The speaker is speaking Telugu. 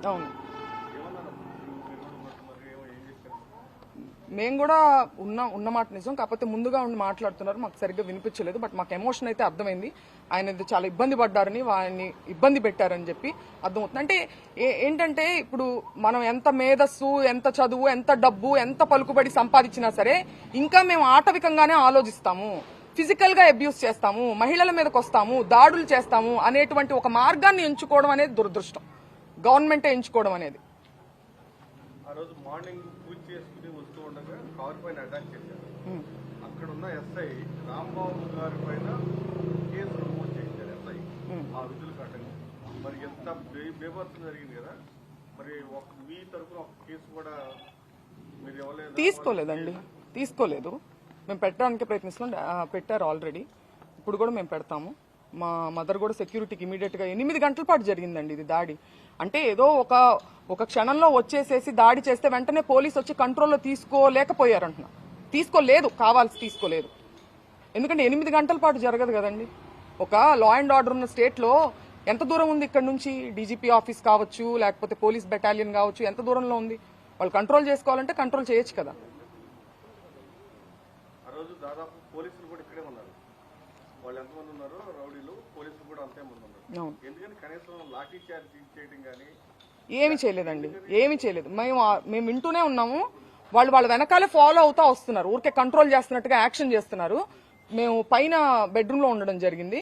అవును, మేము కూడా ఉన్న మాట నిజం. కాకపోతే ముందుగా ఉండి మాట్లాడుతున్నారు, మాకు సరిగ్గా వినిపించలేదు. బట్ మాకు ఎమోషన్ అయితే అర్థమైంది. ఆయన చాలా ఇబ్బంది పడ్డారని, వారిని ఇబ్బంది పెట్టారని చెప్పి అర్థమవుతుంది. అంటే ఏంటంటే ఇప్పుడు మనం ఎంత మేధస్సు, ఎంత చదువు, ఎంత డబ్బు, ఎంత పలుకుబడి సంపాదించినా సరే ఇంకా మేము ఆటవికంగానే ఆలోచిస్తాము, ఫిజికల్ గా అబ్యూస్ చేస్తాము, మహిళల మీదకి వస్తాము, దాడులు చేస్తాము అనేటువంటి ఒక మార్గాన్ని ఎంచుకోవడం అనేది దురదృష్టం. గవర్నమెంటే ఎంచుకోవడం అనేది. ఆ రోజు మార్నింగ్ పూజ చేసుకుని వస్తూ ఉండగా కార్ పైన అటాక్ చేశారు. అక్కడ ఉన్న ఎస్ఐ రాంబాబు గారి పైన కేసు నమోదు చేశారు ఎస్ఐ ఆ విధులు కట్టండి. మరి ఎంత బేభత్సం జరిగింది కదా, మరి మీ తరఫున ఒక కేసు కూడా మీరు ఇవ్వలేదు? తీసుకోలేదండి, తీసుకోలేదు. మేము పెట్టడానికి ప్రయత్నిస్తున్నాం, పెట్టారు ఆల్రెడీ. ఇప్పుడు కూడా మేము పెడతాము. మా మదర్ కూడా సెక్యూరిటీకి ఇమీడియట్ గా 8 గంటల పాటు జరిగిందండి ఇది దాడి. అంటే ఏదో ఒక క్షణంలో వచ్చేసేసి దాడి చేస్తే వెంటనే పోలీసు వచ్చి కంట్రోల్లో తీసుకోలేకపోయారంటున్నా. తీసుకోలేదు, కావాల్సి తీసుకోలేదు. ఎందుకంటే 8 గంటల పాటు జరగదు కదండి. ఒక లా అండ్ ఆర్డర్ ఉన్న స్టేట్ లో ఎంత దూరం ఉంది ఇక్కడ నుంచి? డీజీపీ ఆఫీస్ కావచ్చు, లేకపోతే పోలీస్ బెటాలియన్ కావచ్చు, ఎంత దూరంలో ఉంది? వాళ్ళు కంట్రోల్ చేసుకోవాలంటే కంట్రోల్ చేయొచ్చు కదా. ఆ రోజు దాదాపు పోలీసులు కూడా ఇక్కడే ఉన్నారు. వాళ్ళు ఎంతమంది ఉన్నారు రౌడీలు, పోలీసులు కూడా అంతే మంది ఉన్నారు. ఎందుకంటే కనీసం లాఠీ చార్జ్ చేయడం కానీ ఏమి చేయలేదండి, ఏమి చేయలేదు. మేము వింటూనే ఉన్నాము. వాళ్ళ వెనకాలే ఫాలో అవుతా వస్తున్నారు, ఊరికే కంట్రోల్ చేస్తున్నట్టుగా యాక్షన్ చేస్తున్నారు. మేము పైన బెడ్రూమ్ లో ఉండడం జరిగింది.